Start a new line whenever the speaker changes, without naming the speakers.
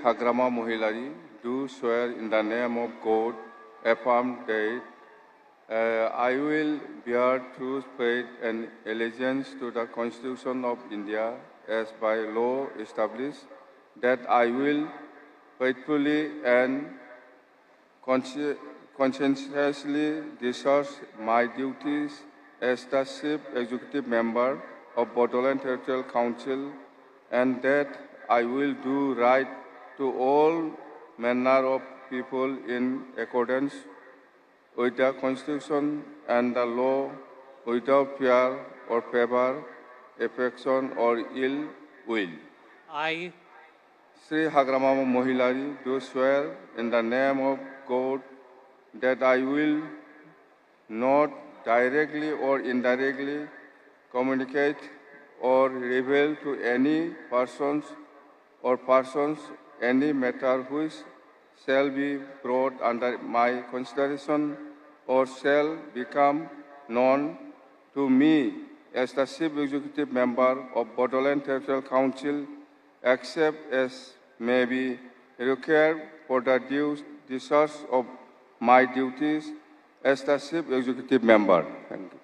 Hagrama Mohilari, do swear in the name of God, affirm that I will bear true faith and allegiance to the Constitution of India as by law established, that I will faithfully and conscientiously discharge my duties as the Chief Executive Member of Bodoland Territorial Council, and that I will do right to all manner of people in accordance with the Constitution and the law, without fear or favor, affection or ill will.
I,
Sri Hagrama Mohilari, do swear in the name of God that I will not directly or indirectly communicate or reveal to any persons any matter which shall be brought under my consideration or shall become known to me as the Chief Executive Member of Bodoland Territorial Council, except as may be required for the due discharge of my duties as the Chief Executive Member. Thank you.